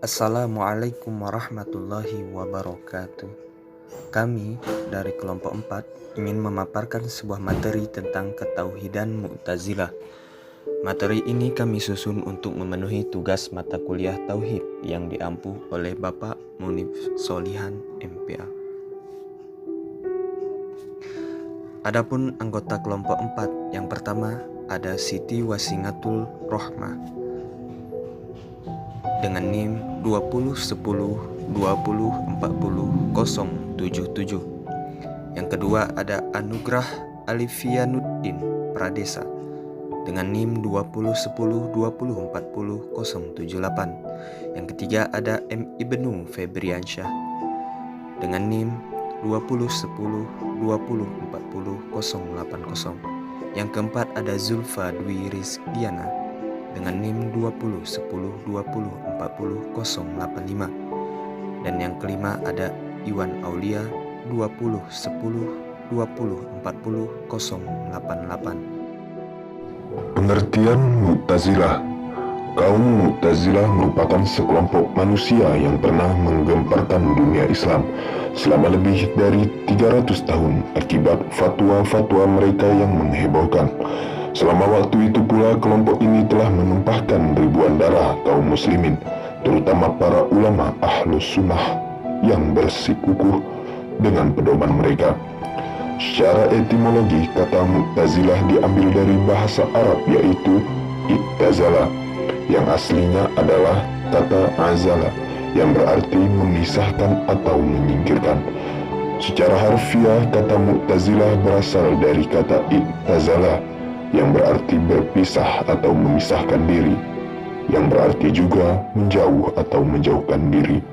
Assalamualaikum warahmatullahi wabarakatuh. Kami dari kelompok 4 ingin memaparkan sebuah materi tentang ketauhidan Mu'tazilah. Materi ini kami susun untuk memenuhi tugas mata kuliah Tauhid yang diampuh oleh Bapak Munif Solihan MPA. Adapun anggota kelompok 4, yang pertama ada Siti Wasingatul Rohmah dengan NIM 201020400077. Yang kedua ada Anugrah Alifianuddin Pradesa dengan NIM 201020400078. Yang ketiga ada M. Ibnu Febriansyah dengan NIM 2010204080. Yang keempat ada Zulfa Dwi Rizdiana dengan NIM 2010204085. Dan yang kelima ada Iwan Aulia 2010204088. Pengertian Mu'tazilah. Kaum Mu'tazilah merupakan sekelompok manusia yang pernah menggemparkan dunia Islam selama lebih dari 300 tahun akibat fatwa-fatwa mereka yang menghebohkan. Selama waktu itu pula kelompok ini telah menumpahkan ribuan darah kaum muslimin, terutama para ulama ahlus sunnah yang bersikukuh dengan pedoman mereka. Secara etimologi, kata Mu'tazilah diambil dari bahasa Arab yaitu ittazala, yang aslinya adalah kata azala, yang berarti memisahkan atau menyingkirkan. Secara harfiah, kata Mu'tazilah berasal dari kata ittazala, yang berarti berpisah atau memisahkan diri, yang berarti juga menjauh atau menjauhkan diri.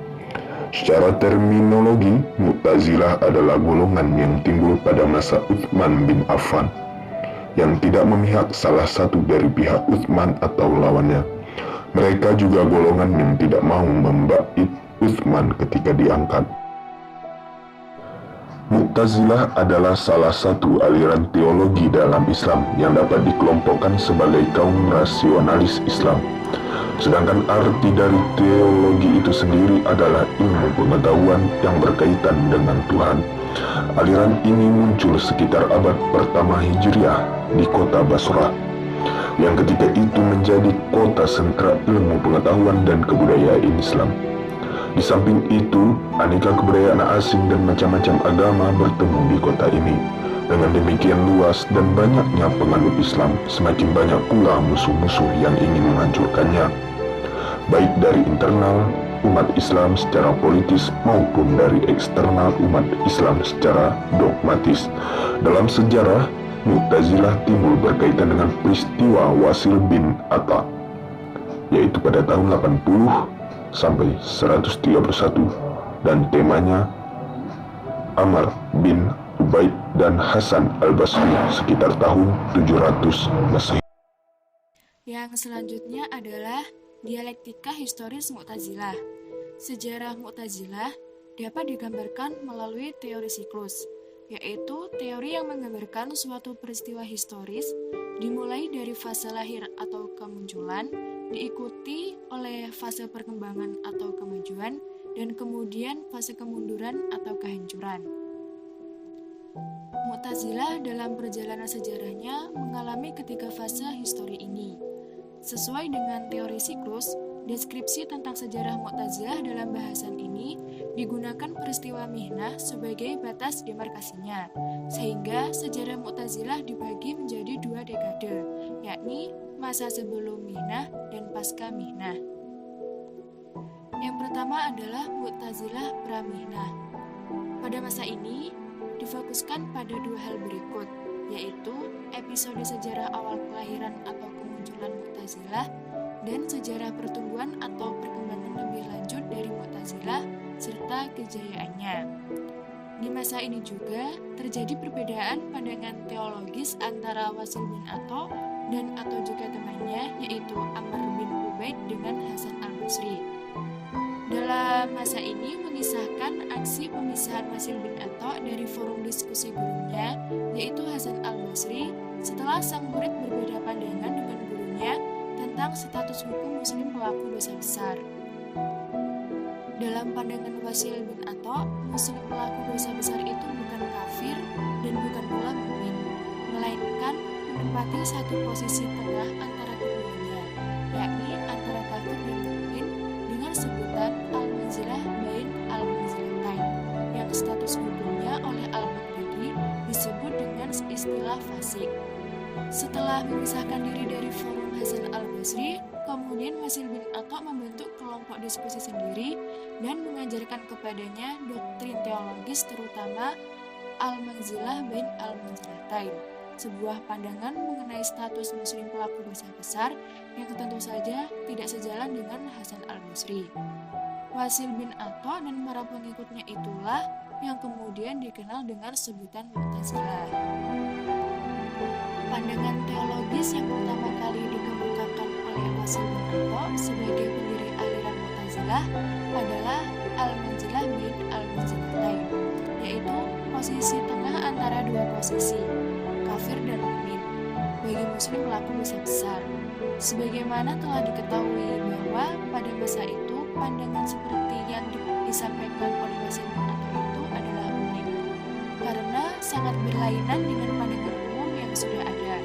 Secara terminologi, Mu'tazilah adalah golongan yang timbul pada masa Utsman bin Affan, yang tidak memihak salah satu dari pihak Utsman atau lawannya. Mereka juga golongan yang tidak mau membait Utsman ketika diangkat. Mu'tazilah adalah salah satu aliran teologi dalam Islam yang dapat dikelompokkan sebagai kaum rasionalis Islam. Sedangkan arti dari teologi itu sendiri adalah ilmu pengetahuan yang berkaitan dengan Tuhan. Aliran ini muncul sekitar abad pertama Hijriah di kota Basrah, yang ketika itu menjadi kota sentra ilmu pengetahuan dan kebudayaan Islam. Di samping itu, aneka kebudayaan asing dan macam-macam agama bertemu di kota ini. Dengan demikian luas dan banyaknya penganut Islam, semakin banyak pula musuh-musuh yang ingin menghancurkannya, baik dari internal umat Islam secara politis maupun dari eksternal umat Islam secara dogmatis. Dalam sejarah, Mu'tazilah timbul berkaitan dengan peristiwa Wasil bin Atta, yaitu pada tahun 80 sampai 131, dan temanya Amr bin Ubaid dan Hasan al-Basri sekitar tahun 700 Masehi. Yang selanjutnya adalah dialektika historis Mu'tazilah. Sejarah Mu'tazilah dapat digambarkan melalui teori siklus, yaitu teori yang menggambarkan suatu peristiwa historis dimulai dari fase lahir atau kemunculan, diikuti oleh fase perkembangan atau kemajuan, dan kemudian fase kemunduran atau kehancuran. Mu'tazilah dalam perjalanan sejarahnya mengalami ketiga fase histori ini. Sesuai dengan teori siklus, deskripsi tentang sejarah Mu'tazilah dalam bahasan ini digunakan peristiwa Mihnah sebagai batas demarkasinya, sehingga sejarah Mu'tazilah dibagi menjadi dua dekade, yakni masa sebelum Mihnah dan pasca Mihnah. Yang pertama adalah Mu'tazilah pra-Mihnah. Pada masa ini, difokuskan pada dua hal berikut, yaitu episode sejarah awal kelahiran atau kemunculan Mu'tazilah dan sejarah pertumbuhan atau perkembangan lebih lanjut dari Mu'tazilah serta kejayaannya. Di masa ini juga terjadi perbedaan pandangan teologis antara Wasil bin Atta dan atau juga temannya, yaitu Amr bin Ubaid dengan Hasan al-Basri. Dalam masa ini mengisahkan aksi pemisahan Wasil bin Atta dari forum diskusi gurunya, yaitu Hasan al-Basri, setelah sang murid berbeda pandangan dengan gurunya tentang status hukum muslim pelaku dosa besar. Dalam pandangan Wasil bin Atha, muslim pelaku dosa besar itu bukan kafir dan bukan pula mukmin, melainkan menempati satu posisi tengah antara keduanya, yakni antara kafir dan mukmin dengan sebutan al-manzilah bain al-manzilatain, yang status hukumnya oleh Al-Baghdadi disebut dengan istilah fasik. Setelah memisahkan diri dari forum Hasan al-Basri, kemudian Wasil bin Atha membentuk kelompok diskusi sendiri dan mengajarkan kepadanya doktrin teologis terutama al-manzilah bain al-manzilatain, sebuah pandangan mengenai status muslim pelaku dosa besar yang tentu saja tidak sejalan dengan Hasan al-Basri. Wasil bin Atha dan para pengikutnya itulah yang kemudian dikenal dengan sebutan Mu'tazilah. Pandangan teologis yang pertama kali dikemukakan oleh Wasil bin Atha sebagai pendiri aliran Mu'tazilah adalah al-manzilah bain al-manzilatain, yaitu posisi tengah antara dua posisi, kafir dan mukmin, bagi muslim pelaku dosa besar. Sebagaimana telah diketahui bahwa pada masa itu pandangan seperti yang disampaikan oleh Wasil bin Atha itu adalah unik, karena sangat berlainan dengan pandangan umum yang sudah ada.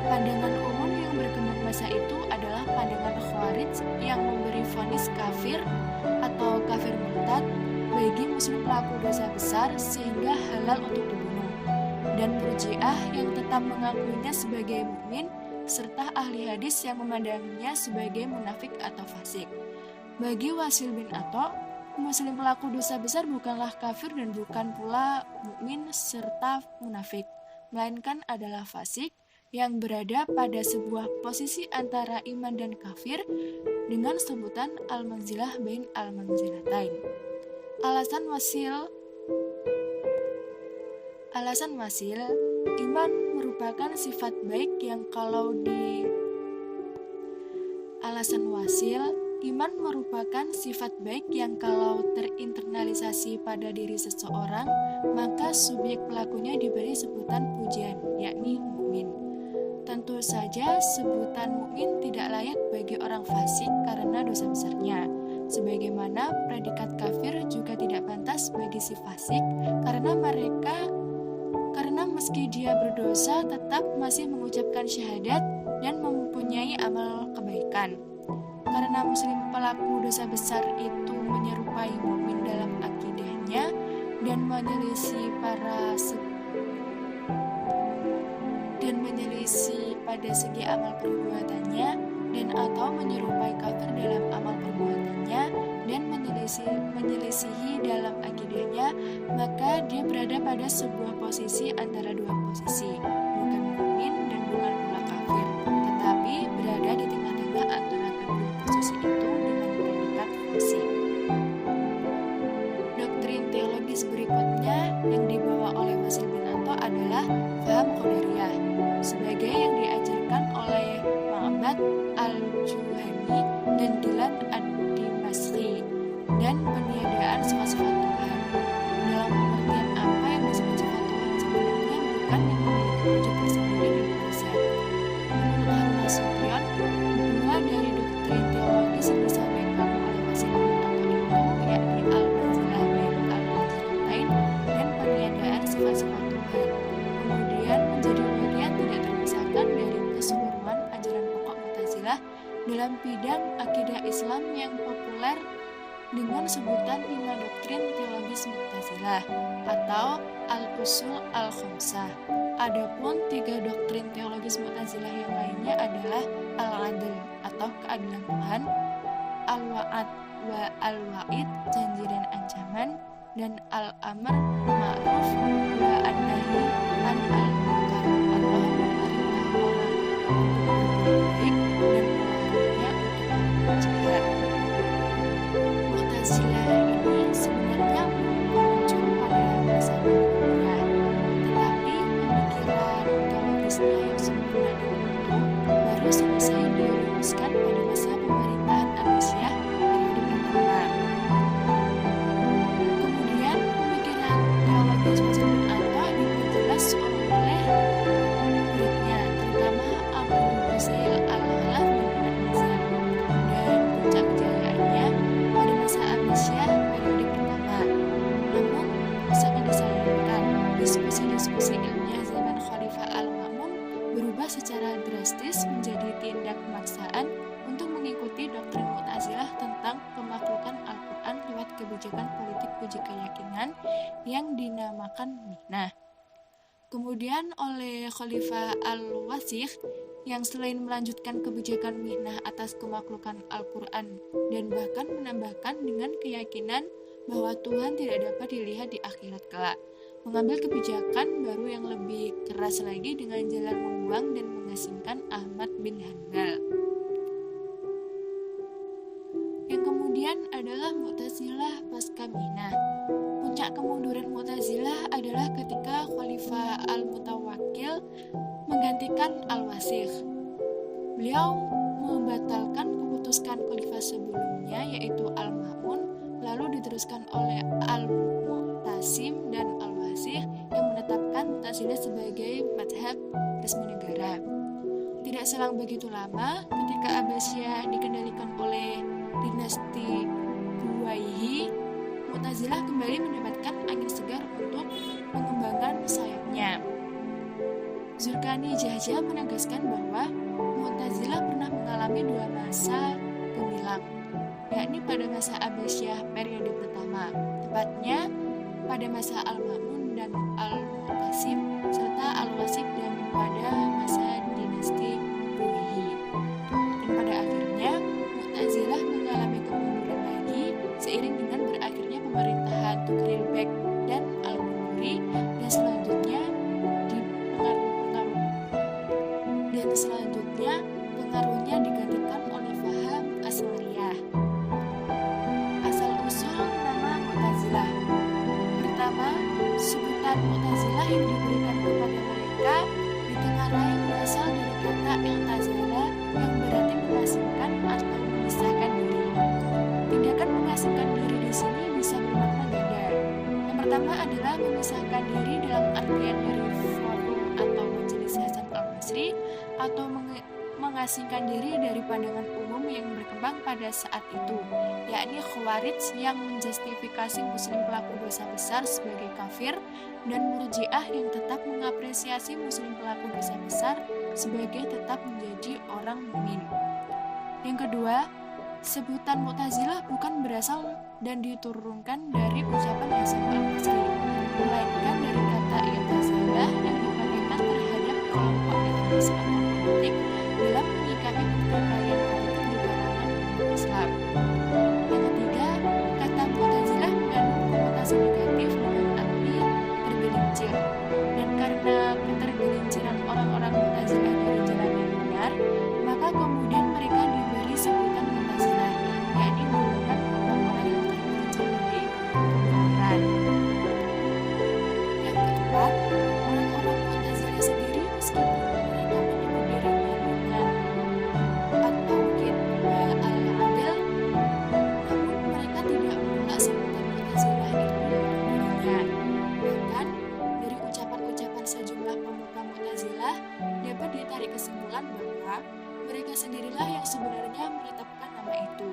Pandangan umum yang berkembang masa itu adalah pandangan Khawarij yang memberi vonis kafir atau kafir murtad bagi muslim pelaku dosa besar sehingga halal untuk dibunuh, dan Murji'ah yang tetap mengakuinya sebagai mukmin, serta ahli hadis yang memandanginya sebagai munafik atau fasik. Bagi Wasil bin Atha, muslim pelaku dosa besar bukanlah kafir dan bukan pula mukmin serta munafik, melainkan adalah fasik yang berada pada sebuah posisi antara iman dan kafir dengan sebutan al-manzilah bain al-manzilatain. Alasan Wasil, iman merupakan sifat baik yang kalau terinternalisasi pada diri seseorang, maka subjek pelakunya diberi sebutan pujian, yakni mukmin. Tentu saja sebutan mukmin tidak layak bagi orang fasik karena dosa besarnya. Sebagaimana predikat kafir juga tidak pantas bagi si fasik karena meski dia berdosa tetap masih mengucapkan syahadat dan mempunyai amal kebaikan. Karena muslim pelaku dosa besar itu menyerupai mukmin dalam akidahnya dan menyelisih pada segi amal perbuatannya, dan atau menyerupai kafir dalam amal perbuatannya dan menyelisihi dalam akidahnya, maka dia berada pada sebuah posisi antara dua posisi, bukan mukmin dan bukan pula kafir, tetapi berada di tengah-tengah antara kedua posisi itu dengan predikat fasik. Doktrin teologis berikutnya yang dibawa oleh Wasil bin Atha adalah faham qadariyah, sebagai yang diajarkan oleh Ma'bad al-Juhani dan Dilat ad-Dimashqi, dan peniadaan sifat-sifat Tuhan. Dalam pengertian apa yang disebut sifat Tuhan sebenarnya bukan yang memiliki wujud tersendiri di luar zat. Menurut Harun Nasution, dua dari doktrin teologis yang disampaikan oleh Wasil bin Atha itu yakni al-manzilah bain al-manzilatain dan peniadaan sifat-sifat Tuhan, kemudian menjadi bagian tidak terpisahkan dari keseluruhan ajaran pokok Mu'tazilah dalam bidang akidah Islam yang populer dengan sebutan 5 doktrin teologis Mu'tazilah atau al-usul al-khamsah. Adapun 3 doktrin teologis Mu'tazilah yang lainnya adalah al-adl atau keadilan Tuhan, al-wa'ad wa al-wa'id, janji dan ancaman, dan al-amr ma'ruf wa an-nahi an al-munkar atau memerintah orang untuk berbuat baik dan melarangnya untuk berbuat jahat. Mu'tazilah ini sebenarnya muncul pada masa berikutnya, tetapi pemikiran teologisnya yang sempurna dan utuh baru selesai dirumuskan pada masa pemerintahan Abbasiyah periode pertama. Kemudian pemikiran teologis Wasil bin Atha diperjelas oleh muridnya, terutama Abu Husail al-Halaf bin Nazir. seperti doktrin Mu'tazilah tentang pemaklukan Al-Quran lewat kebijakan politik uji keyakinan yang dinamakan mihnah. Kemudian oleh Khalifah Al-Wasikh yang selain melanjutkan kebijakan mihnah atas kemaklukan Al-Quran dan bahkan menambahkan dengan keyakinan bahwa Tuhan tidak dapat dilihat di akhirat kelak, mengambil kebijakan baru yang lebih keras lagi dengan jalan membuang dan mengasingkan Ahmad bin Hanbal. Yang kemudian adalah Mu'tazilah pasca mihnah. Puncak kemunduran Mu'tazilah adalah ketika Khalifah Al-Mutawakkil menggantikan Al-Wasikh. Beliau membatalkan keputusan khalifah sebelumnya yaitu Al-Ma'mun, lalu diteruskan oleh Al-Mu'tasim dan Al-Wasikh yang menetapkan Mu'tazilah sebagai mazhab resmi negara. Tidak selang begitu lama, ketika Abbasiyah dikendalikan oleh dinasti Buwayhi, Mu'tazilah kembali mendapatkan angin segar untuk mengembangkan sayapnya. Zurqani Jahja menegaskan bahwa Mu'tazilah pernah mengalami dua masa gemilang, yakni pada masa Abbasiyah periode pertama, tepatnya pada masa Al-Ma'mun dan Al-Mu'tasim, serta Al-Wasikh dan pada masa dinasti Buwayhi. Dan pada akhirnya, Mu'tazilah mengalami kemunduran lagi seiring dengan berakhirnya pemerintahan Tughrilbek dan Al-Qurri, dan selanjutnya pengaruhnya digantikan oleh paham Asy'ariyah. Asal-usul nama Mu'tazilah. Pertama, sebutan Mu'tazilah yang diberikan kepada mereka ditengarai berasal dari kata i'tazala yang berarti mengasingkan atau memisahkan diri. Tindakan mengasingkan diri di sini bisa bermakna ganda. Yang pertama adalah memisahkan diri dalam artian dari forum atau majelis Hasan al-Basri, atau mengasingkan diri dari pandangan umum yang berkembang pada saat itu, yakni Khawarij yang menjustifikasi muslim pelaku dosa besar sebagai kafir, dan Murji'ah yang tetap mengapresiasi muslim pelaku dosa besar sebagai tetap menjadi orang mukmin. Yang kedua, sebutan Mu'tazilah bukan berasal dan diturunkan dari ucapan Hasan al-Basri, melainkan dari kata i'tazalah yang dipakai terhadap kelompok etnis politik dalam menyikapi perkelahian politik di kalangan Islam. Yang ketiga, kata Mu'tazilah mengandung konotasi negatif dengan arti tergelincir, dan karena ketergelinciran orang-orang Mu'tazilah dari jalan yang benar, maka kemudian mereka diberi sebutan Mu'tazilah, yakni golongan orang-orang yang tergelincir dari kebenaran. Yang keempat, orang-orang Mu'tazilah sendiri meskipun mereka menyebut dirinya dengan At-Tauhid Al-Adil, namun mereka tidak menolak sebutan Mu'tazilah itu dirinya. Bahkan dari ucapan-ucapan sejumlah pemuka Mu'tazilah dapat ditarik kesimpulan bahwa mereka sendirilah yang sebenarnya menetapkan nama itu.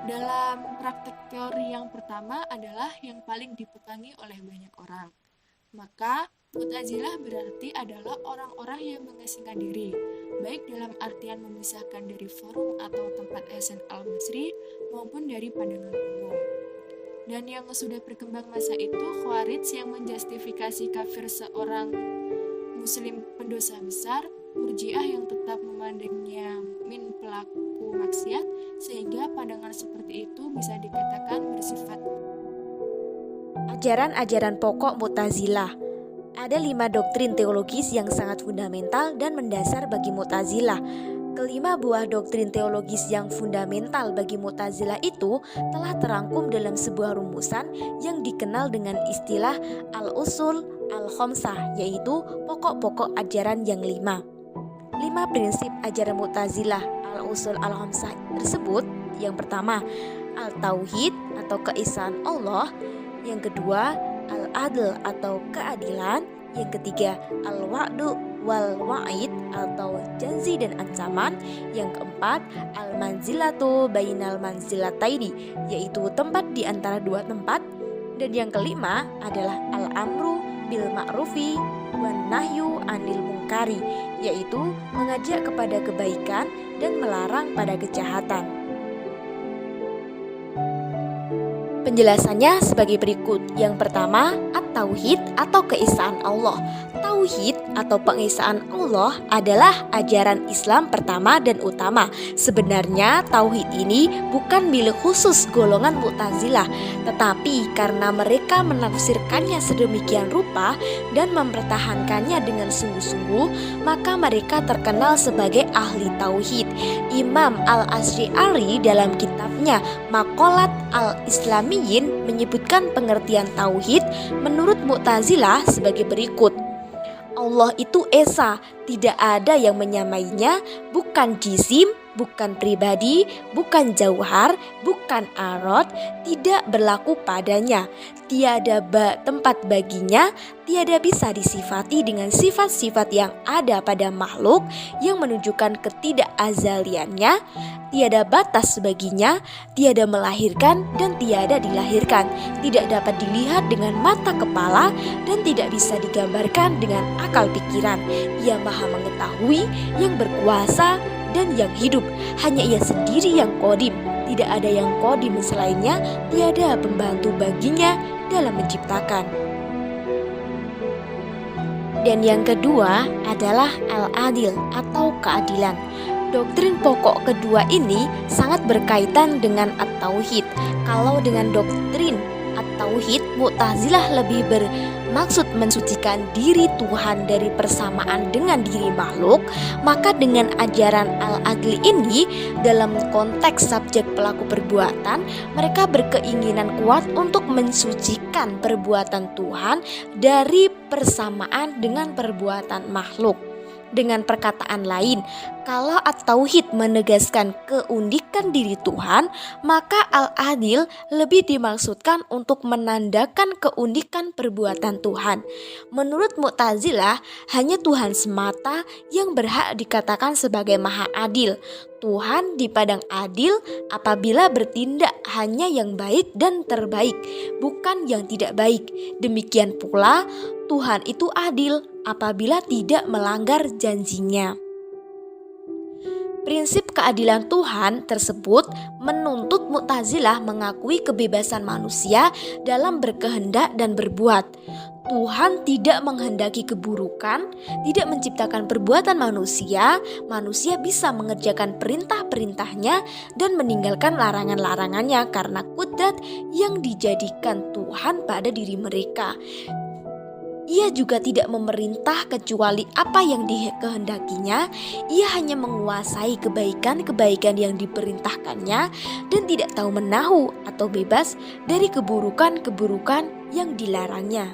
Dalam praktek teori yang pertama adalah yang paling dipegangi oleh banyak orang. Maka Mu'tazilah berarti adalah orang-orang yang mengasingkan diri, baik dalam artian memisahkan dari forum atau tempat Hasan al-Basri maupun dari pandangan umum. Dan yang sudah berkembang masa itu, Khawarij yang menjustifikasi kafir seorang muslim pendosa besar, Murji'ah yang tetap memandangnya min pelaku maksiat, sehingga pandangan seperti itu bisa dikatakan bersifat. Ajaran-ajaran pokok Mu'tazilah. Ada 5 doktrin teologis yang sangat fundamental dan mendasar bagi Mu'tazilah. Kelima buah doktrin teologis yang fundamental bagi Mu'tazilah itu telah terangkum dalam sebuah rumusan yang dikenal dengan istilah al-usul al-khamsah, yaitu pokok-pokok ajaran yang 5. 5 prinsip ajaran Mu'tazilah al-usul al-khamsah tersebut: yang pertama, al-tauhid atau keesaan Allah; yang kedua, al-adl atau keadilan; yang ketiga, al-wa'du wal wa'id atau janji dan ancaman; yang keempat, al-manzilatu bainal manzilataini, yaitu tempat di antara dua tempat; dan yang kelima adalah al-amru bil ma'rufi wan nahyu anil munkari, yaitu mengajak kepada kebaikan dan melarang pada kejahatan. Penjelasannya sebagai berikut. Yang pertama, at-tauhid atau keesaan Allah. Tauhid atau pengesaan Allah adalah ajaran Islam pertama dan utama. Sebenarnya tauhid ini bukan milik khusus golongan Mu'tazilah, tetapi karena mereka menafsirkannya sedemikian rupa dan mempertahankannya dengan sungguh-sungguh, maka mereka terkenal sebagai ahli tauhid. Imam Al-Asy'ari dalam kitabnya Maqalat Al-Islamiyin menyebutkan pengertian tauhid menurut Mu'tazilah sebagai berikut. Allah itu esa, tidak ada yang menyamainya, bukan jisim, bukan pribadi, bukan jauhar, bukan arad, tidak berlaku padanya, tiada tempat baginya, tiada bisa disifati dengan sifat-sifat yang ada pada makhluk yang menunjukkan ketidakazaliannya, tiada batas baginya, tiada melahirkan dan tiada dilahirkan, tidak dapat dilihat dengan mata kepala dan tidak bisa digambarkan dengan akal pikiran. Ia maha mengetahui, yang berkuasa dan yang hidup. Hanya ia sendiri yang qadim, tidak ada yang qadim selainnya, tiada pembantu baginya dalam menciptakan. Dan yang kedua adalah al-adil atau keadilan. Doktrin pokok kedua ini sangat berkaitan dengan at-tauhid. Kalau dengan doktrin at-tauhid, Mu'tazilah lebih bermaksud mensucikan diri Tuhan dari persamaan dengan diri makhluk, maka dengan ajaran al-adli ini dalam konteks subjek pelaku perbuatan, mereka berkeinginan kuat untuk mensucikan perbuatan Tuhan dari persamaan dengan perbuatan makhluk. Dengan perkataan lain, kalau at-tauhid menegaskan keunikan diri Tuhan, maka al-adil lebih dimaksudkan untuk menandakan keunikan perbuatan Tuhan. Menurut Mu'tazilah, hanya Tuhan semata yang berhak dikatakan sebagai maha adil. Tuhan dipandang adil apabila bertindak hanya yang baik dan terbaik, bukan yang tidak baik. Demikian pula, Tuhan itu adil apabila tidak melanggar janjinya. Prinsip keadilan Tuhan tersebut menuntut Mu'tazilah mengakui kebebasan manusia dalam berkehendak dan berbuat. Tuhan tidak menghendaki keburukan, tidak menciptakan perbuatan manusia. Manusia bisa mengerjakan perintah-perintahnya dan meninggalkan larangan-larangannya karena kudrat yang dijadikan Tuhan pada diri mereka. Ia juga tidak memerintah kecuali apa yang dikehendakinya. Ia hanya menguasai kebaikan-kebaikan yang diperintahkannya dan tidak tahu menahu atau bebas dari keburukan-keburukan yang dilarangnya.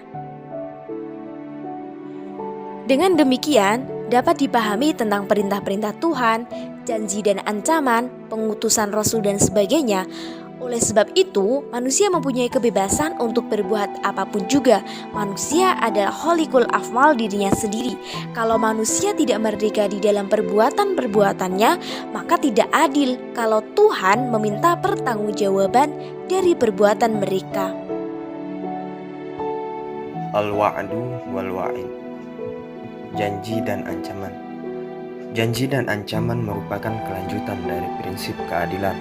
Dengan demikian, dapat dipahami tentang perintah-perintah Tuhan, janji dan ancaman, pengutusan Rasul dan sebagainya. Oleh sebab itu, manusia mempunyai kebebasan untuk berbuat apapun juga. Manusia adalah kholikul afmal dirinya sendiri. Kalau manusia tidak merdeka di dalam perbuatan-perbuatannya, maka tidak adil kalau Tuhan meminta pertanggungjawaban dari perbuatan mereka. Al-wa'du wal-wa'id. Janji dan ancaman. Janji dan ancaman merupakan kelanjutan dari prinsip keadilan.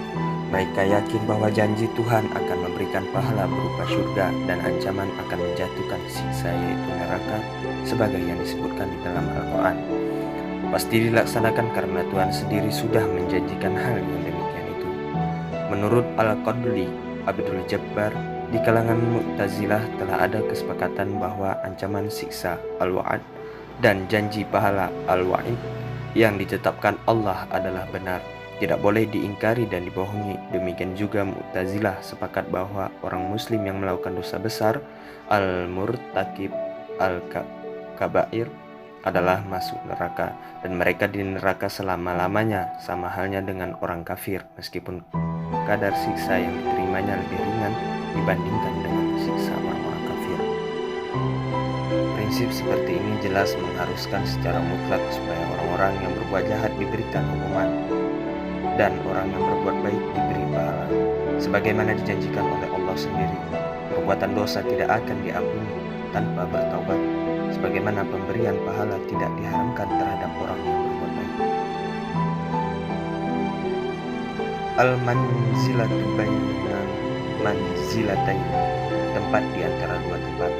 Mereka yakin bahwa janji Tuhan akan memberikan pahala berupa surga dan ancaman akan menjatuhkan siksa yaitu neraka sebagai yang disebutkan di dalam Al-Quran. Pasti dilaksanakan karena Tuhan sendiri sudah menjanjikan hal yang demikian itu. Menurut Al-Qadli Abdul Jabbar, di kalangan Mu'tazilah telah ada kesepakatan bahwa ancaman siksa Al-Wa'ad dan janji pahala Al-Wa'id yang ditetapkan Allah adalah benar, tidak boleh diingkari dan dibohongi. Demikian juga Mu'tazilah sepakat bahwa orang muslim yang melakukan dosa besar al-murtakib al-kabair adalah masuk neraka dan mereka di neraka selama-lamanya, sama halnya dengan orang kafir meskipun kadar siksa yang diterimanya lebih ringan dibandingkan dengan siksa orang-orang kafir. Prinsip seperti ini jelas mengharuskan secara mutlak supaya orang-orang yang berbuat jahat diberikan hukuman dan orang yang berbuat baik diberi pahala, sebagaimana dijanjikan oleh Allah sendiri. Perbuatan dosa tidak akan diampuni tanpa bertaubat, sebagaimana pemberian pahala tidak diharamkan terhadap orang yang berbuat baik. Al-manzilatu baina manzilatain, tempat di antara dua tempat.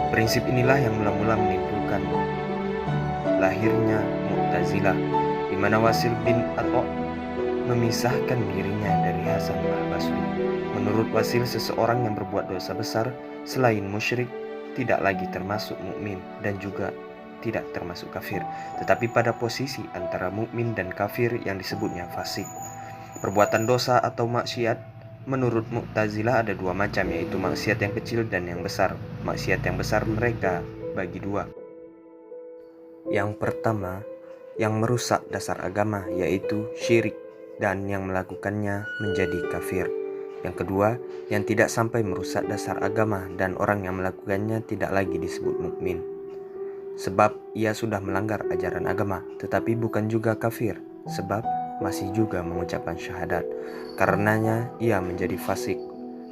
Prinsip inilah yang mula-mula menimbulkan lahirnya Mu'tazilah, di mana Wasil bin Atha memisahkan dirinya dari Hasan al-Basri. Menurut Wasil, seseorang yang berbuat dosa besar selain musyrik tidak lagi termasuk mukmin dan juga tidak termasuk kafir, tetapi pada posisi antara mukmin dan kafir yang disebutnya fasik. Perbuatan dosa atau maksiat menurut Mu'tazilah ada dua macam, yaitu maksiat yang kecil dan yang besar. Maksiat yang besar mereka bagi dua. Yang pertama, yang merusak dasar agama, yaitu syirik, dan yang melakukannya menjadi kafir. Yang kedua, yang tidak sampai merusak dasar agama dan orang yang melakukannya tidak lagi disebut mukmin, sebab ia sudah melanggar ajaran agama, tetapi bukan juga kafir, sebab masih juga mengucapkan syahadat. Karenanya ia menjadi fasik.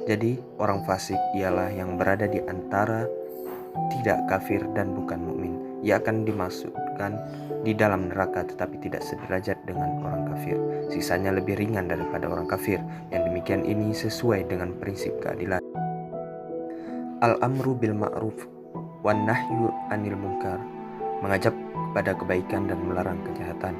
Jadi orang fasik ialah yang berada di antara tidak kafir dan bukan mukmin. Ia akan dimasukkan di dalam neraka tetapi tidak sederajat dengan orang kafir. Sisanya lebih ringan daripada orang kafir. Yang demikian ini sesuai dengan prinsip keadilan. Al-amru bil ma'ruf wan nahyu anil munkar, mengajak kepada kebaikan dan melarang kejahatan.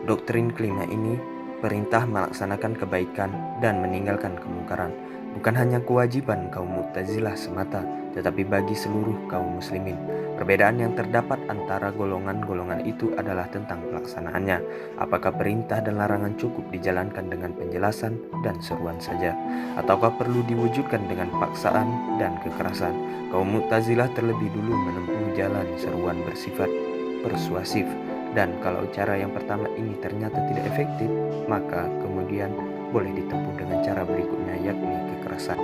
Doktrin kelima ini perintah melaksanakan kebaikan dan meninggalkan kemungkaran, bukan hanya kewajiban kaum Mu'tazilah semata, tetapi bagi seluruh kaum muslimin. Perbedaan yang terdapat antara golongan-golongan itu adalah tentang pelaksanaannya. Apakah perintah dan larangan cukup dijalankan dengan penjelasan dan seruan saja, ataukah perlu diwujudkan dengan paksaan dan kekerasan? Kaum Mu'tazilah terlebih dulu menempuh jalan seruan bersifat persuasif, dan kalau cara yang pertama ini ternyata tidak efektif, maka kemudian boleh ditempuh dengan cara berikutnya, yakni kekerasan.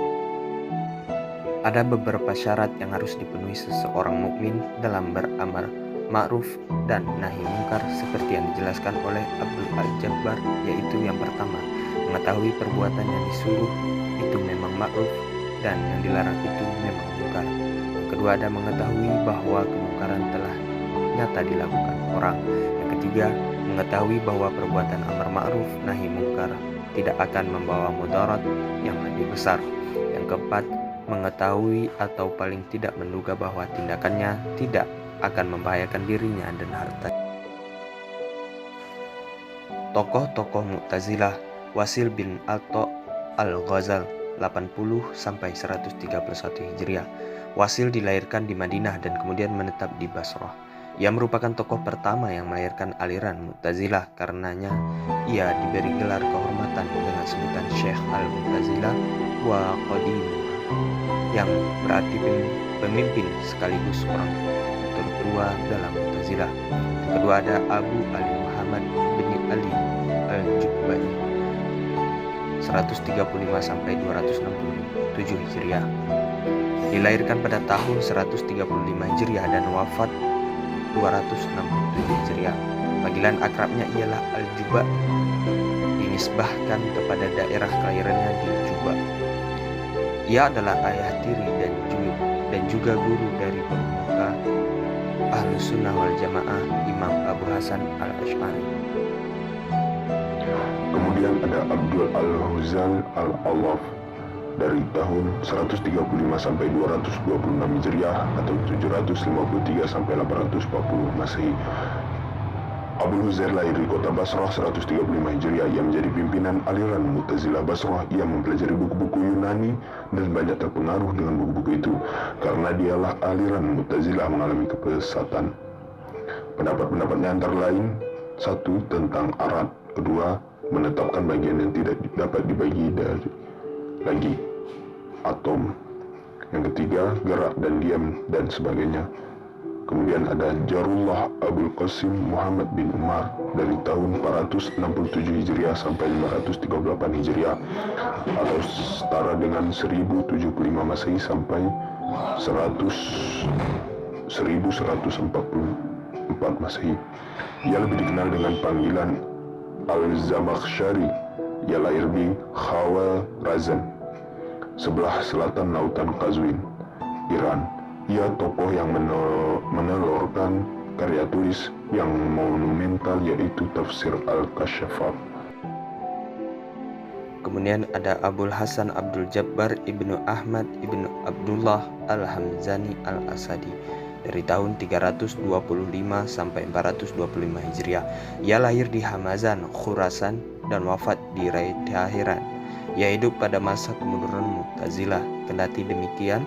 Ada beberapa syarat yang harus dipenuhi seseorang mukmin dalam beramar ma'ruf dan nahi munkar seperti yang dijelaskan oleh Abdul Al-Jabbar, yaitu yang pertama, mengetahui perbuatan yang disuruh itu memang ma'ruf dan yang dilarang itu memang munkar. Yang kedua, ada mengetahui bahwa kemungkaran telah nyata dilakukan orang. Yang ketiga, mengetahui bahwa perbuatan amar ma'ruf nahi munkar tidak akan membawa mudarat yang lebih besar. Yang keempat, mengetahui atau paling tidak menduga bahwa tindakannya tidak akan membahayakan dirinya dan harta. Tokoh-tokoh Mu'tazilah: Wasil bin Atha al-Ghazal 80-131 Hijriah. Wasil dilahirkan di Madinah dan kemudian menetap di Basrah. Ia merupakan tokoh pertama yang melahirkan aliran Mu'tazilah. Karenanya ia diberi gelar kehormatan dengan sebutan Syekh al-Mu'tazilah wa Qadimuha, yang berarti pemimpin sekaligus orang tertua dalam Mu'tazilah. Yang kedua, ada Abu Ali Muhammad bin Ali al-Jubba'i 135-267 Hijriah. Dilahirkan pada tahun 135 Hijriah dan wafat 267 Hijriah. Panggilan akrabnya ialah Al-Juba', dinisbahkan kepada daerah kelahirannya di Juba. Ia adalah ayah tiri dan juga guru dari pemuka Ahlus Sunnah wal Jamaah, Imam Abu Hasan al-Asy'ari. Kemudian ada Abdul Al-Huzal Al-Allaf dari tahun 135 sampai 226 Hijriah atau 753 sampai 840 Masehi. Abul Huzair lahir di kota Basrah 135 Hijriah. Ia menjadi pimpinan aliran Mu'tazilah Basrah. Ia mempelajari buku-buku Yunani dan banyak terpengaruh dengan buku-buku itu. Karena dialah aliran Mu'tazilah mengalami kepesatan. Pendapat-pendapatnya antara lain: satu, tentang arat; kedua, menetapkan bagian yang tidak dapat dibagi dari lagi, atom; yang ketiga, gerak dan diam, dan sebagainya. Kemudian ada Jarullah Abul Qasim Muhammad bin Umar dari tahun 467 Hijriah sampai 538 Hijriah atau setara dengan 1075 Masehi sampai 1144 Masehi. Ia lebih dikenal dengan panggilan Al-Zamakhsyari. Ia lahir di Khawarazm, sebelah selatan lautan Qazwin, Iran, Ia tokoh yang menelurkan karya tulis yang monumental yaitu Tafsir Al-Kasyafat. Kemudian ada Abul Hasan Abdul Jabbar Ibnu Ahmad Ibnu Abdullah Al-Hamzani Al-Asadi dari tahun 325 sampai 425 Hijriah. Ia lahir di Hamazan, Khurasan dan wafat di Teheran. Ia hidup pada masa kemunduran Mu'tazilah. Kendati demikian,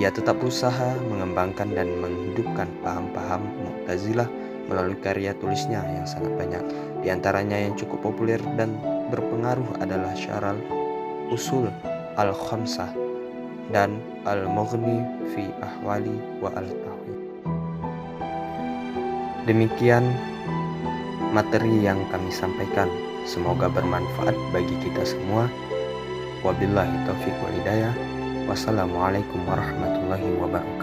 ia tetap berusaha mengembangkan dan menghidupkan paham-paham Mu'tazilah melalui karya tulisnya yang sangat banyak. Di antaranya yang cukup populer dan berpengaruh adalah Syarah Usul Al-Khamsah dan Al-Mughni fi Ahwali wa Al-Tauhid. Demikian materi yang kami sampaikan. Semoga bermanfaat bagi kita semua. Wabillahi taufiq wal hidayah. Wassalamualaikum warahmatullahi wabarakatuh.